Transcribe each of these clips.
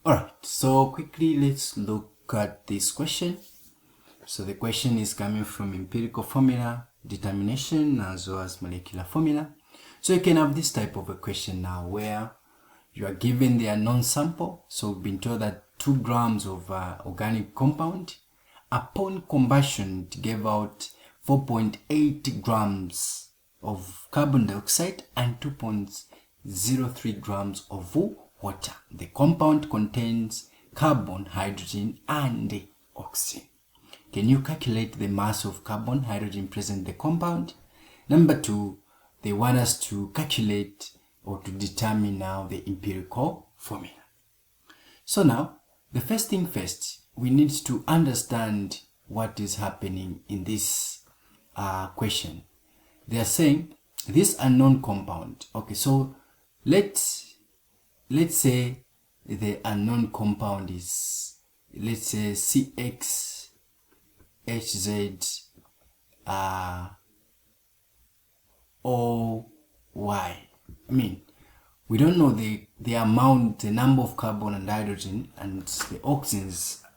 Alright, so quickly let's look at this question. So the question is coming from empirical formula determination as well as molecular formula. So you can have this type of a question now where you are given the unknown sample. So we've been told that 2 grams of organic compound, upon combustion it gave out 4.8 grams of carbon dioxide and 2.03 grams of water. The compound contains carbon, hydrogen and oxygen. Can you calculate the mass of carbon, hydrogen present in the compound? Number 2, they want us to calculate or to determine now the empirical formula. So now, the first thing first, we need to understand what is happening in this question. They are saying this unknown compound. Okay, so let's say the unknown compound is, let's say CXHZ OY. I mean, we don't know the amount, the number of carbon and hydrogen and the oxygen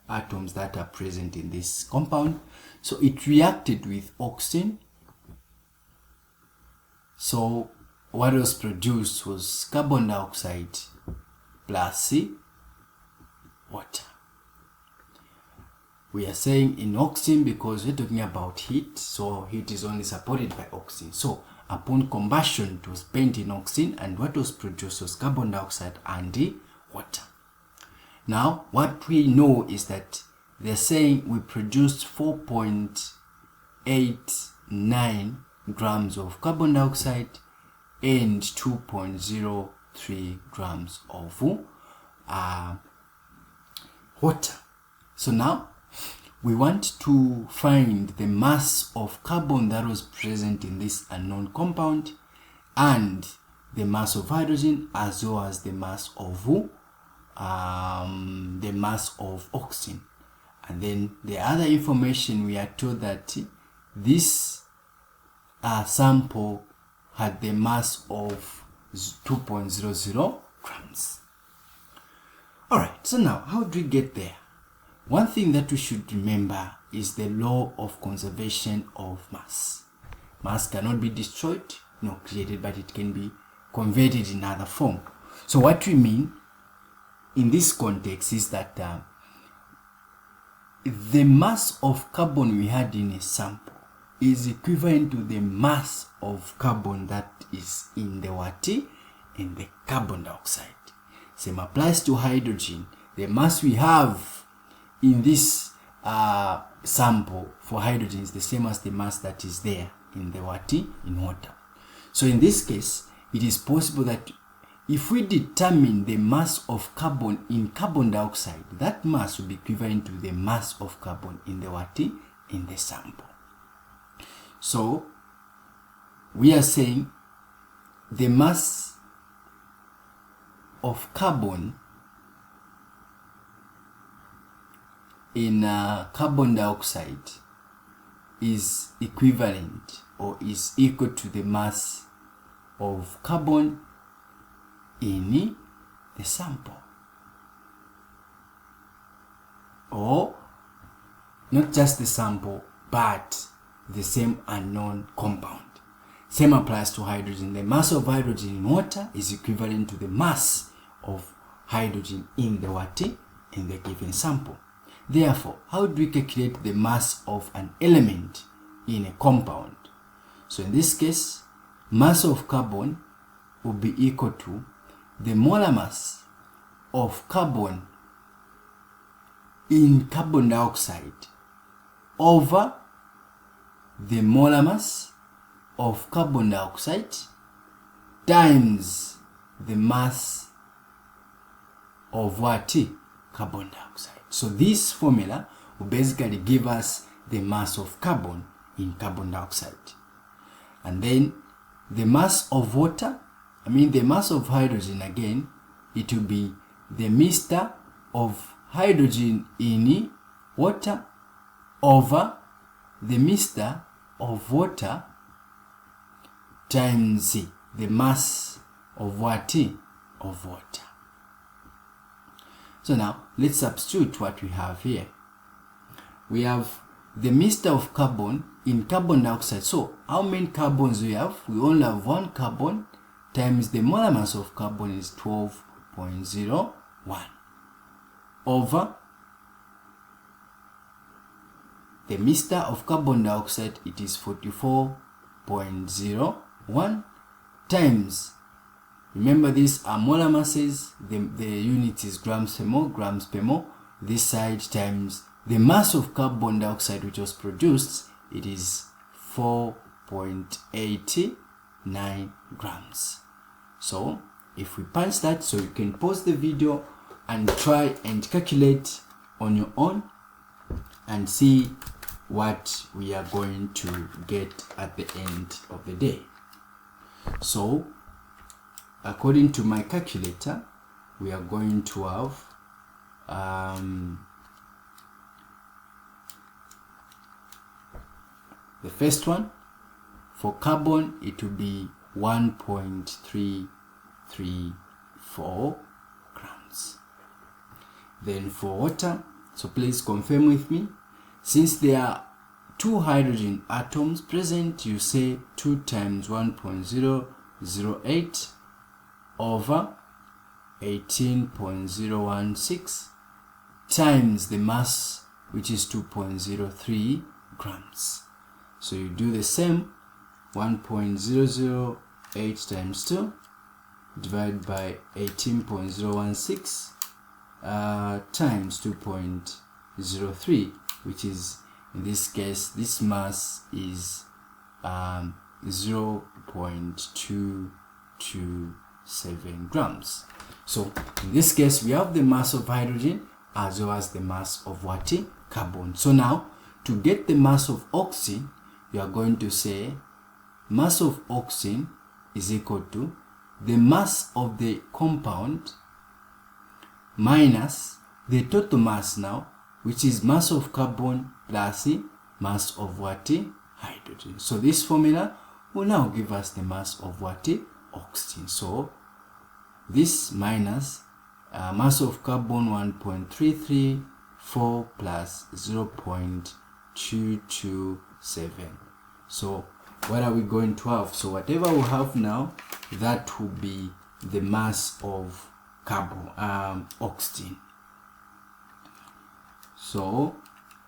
atoms that are present in this compound. So it reacted with oxygen. So what was produced was carbon dioxide plus water. We are saying in oxygen because we're talking about heat, so heat is only supported by oxygen. So upon combustion it was burnt in oxygen and what was produced was carbon dioxide and water. Now what we know is that they're saying we produced 4.89 grams of carbon dioxide and 2.03 grams of water. So now we want to find the mass of carbon that was present in this unknown compound and the mass of hydrogen as well as the mass of oxygen. And then the other information, we are told that this sample had the mass of 2.00 grams. Alright, so now how do we get there? One thing that we should remember is the law of conservation of mass. Mass cannot be destroyed nor created, but it can be converted in other form. So what we mean in this context is that the mass of carbon we had in a sample is equivalent to the mass of carbon that is in the water, in the carbon dioxide. Same applies to hydrogen. The mass we have in this sample for hydrogen is the same as the mass that is there in the water, in water. So in this case, it is possible that if we determine the mass of carbon in carbon dioxide, that mass will be equivalent to the mass of carbon in the water, in the sample. So we are saying the mass of carbon in carbon dioxide is equivalent or is equal to the mass of carbon in the sample, or not just the sample but the same unknown compound. Same applies to hydrogen. The mass of hydrogen in water is equivalent to the mass of hydrogen in the water in the given sample. Therefore, how do we calculate the mass of an element in a compound? So in this case, mass of carbon will be equal to the molar mass of carbon in carbon dioxide over the molar mass of carbon dioxide times the mass of what? Carbon dioxide. So this formula will basically give us the mass of carbon in carbon dioxide. And then the mass of water, the mass of hydrogen again, it will be the mixture of hydrogen in water over the mixture of water times the mass of what? Of water. So now let's substitute what we have here. We have the mixture of carbon in carbon dioxide. So how many carbons we have? We only have one carbon times the molar mass of carbon is 12.01 over the mixture of carbon dioxide, it is 44.01 times, remember these are molar masses, the unit is grams per mole, this side times the mass of carbon dioxide which was produced, it is 4.89 grams. So if we punch that, so you can pause the video and try and calculate on your own and see what we are going to get at the end of the day. So according to my calculator, we are going to have the first one for carbon, it will be 1.334 grams. Then for water, so please confirm with me, since there are 2 hydrogen atoms present, you say 2 times 1.008 over 18.016 times the mass, which is 2.03 grams. So you do the same, 1.008 times 2 divided by 18.016 times 2.03, which is, in this case, this mass is 0.227 grams. So in this case, we have the mass of hydrogen as well as the mass of what? Carbon. So now, to get the mass of oxygen, you are going to say mass of oxygen is equal to the mass of the compound minus the total mass now, which is mass of carbon plus mass of what? Hydrogen. So this formula will now give us the mass of what? Oxygen. So this minus mass of carbon 1.334 plus 0.227. So what are we going to have? So whatever we have now, that will be the mass of carbon, oxygen. So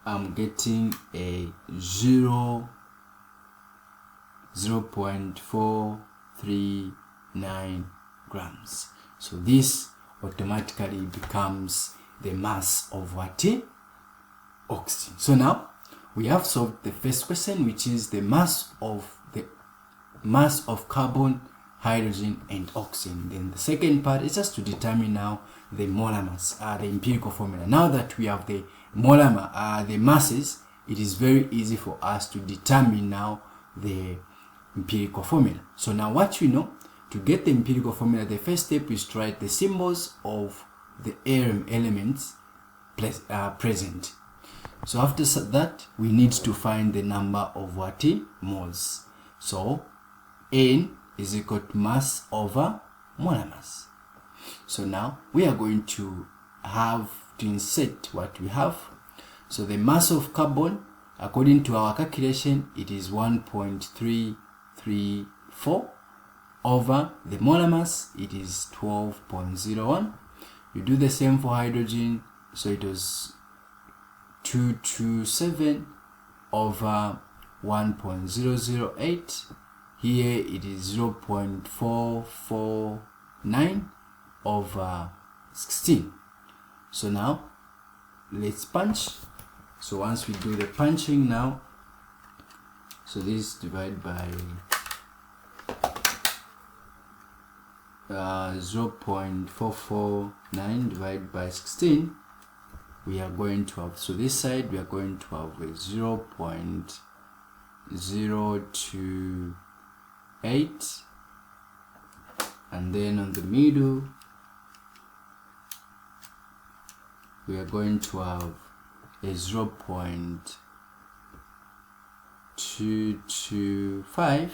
I'm getting a 0.439 grams. So this automatically becomes the mass of what? Oxygen. So now we have solved the first question, which is the mass of carbon, hydrogen and oxygen. Then the second part is just to determine now the molar mass, the empirical formula. Now that we have the molar the masses, it is very easy for us to determine now the empirical formula. So now what you know, to get the empirical formula, the first step is to write the symbols of the elements present. So after that, we need to find the number of what? Moles. So N is equal to mass over molar mass. So now we are going to have to insert what we have. So the mass of carbon, according to our calculation, it is 1.334 over the molar mass, it is 12.01. You do the same for hydrogen, so it was 227 over 1.008. Here it is 0.449 over 16. So now let's punch. So once we do the punching now, so this divided by 0.449 divided by 16, we are going to have, so this side we are going to have a 0.028, and then on the middle we are going to have a 0.225,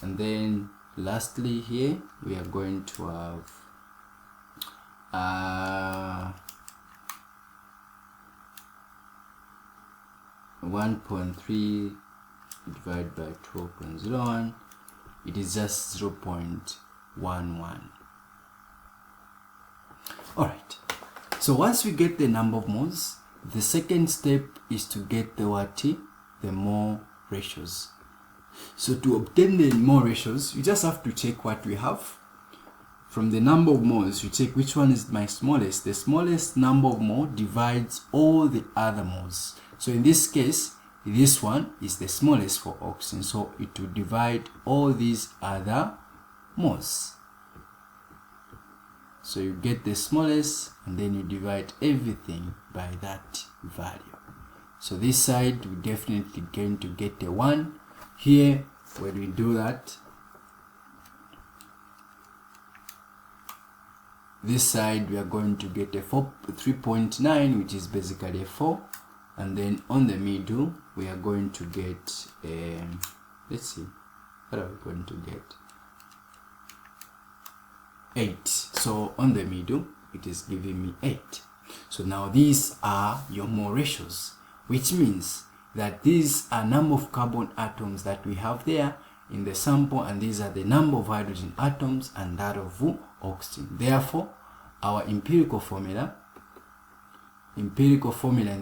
and then lastly here we are going to have 1.3 divided by 12.01, it is just 0.11. Alright, so once we get the number of moles, the second step is to get the the mole ratios. So to obtain the mole ratios, you just have to check what we have. From the number of moles, you check which one is my smallest. The smallest number of moles divides all the other moles. So in this case, this one is the smallest for oxygen, so it will divide all these other moles. So you get the smallest and then you divide everything by that value. So this side we're definitely going to get a 1. Here when we do that, this side we are going to get a 3.9, which is basically a 4, and then on the middle we are going to get let's see, what are we going to get? 8. So on the middle it is giving me 8. So now these are your mole ratios, which means that these are number of carbon atoms that we have there in the sample, and these are the number of hydrogen atoms and that of oxygen. Therefore our empirical formula in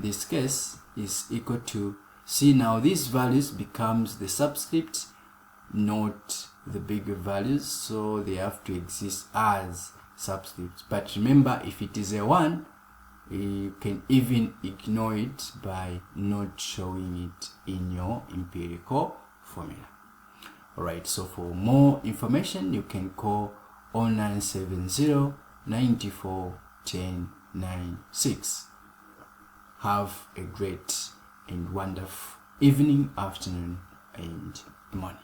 this case is equal to, see now these values becomes the subscript, not the bigger values, so they have to exist as subscripts. But remember, if it is a 1, you can even ignore it by not showing it in your empirical formula. Alright, so for more information you can call 0970 94 10 96. Have a great and wonderful evening, afternoon and morning.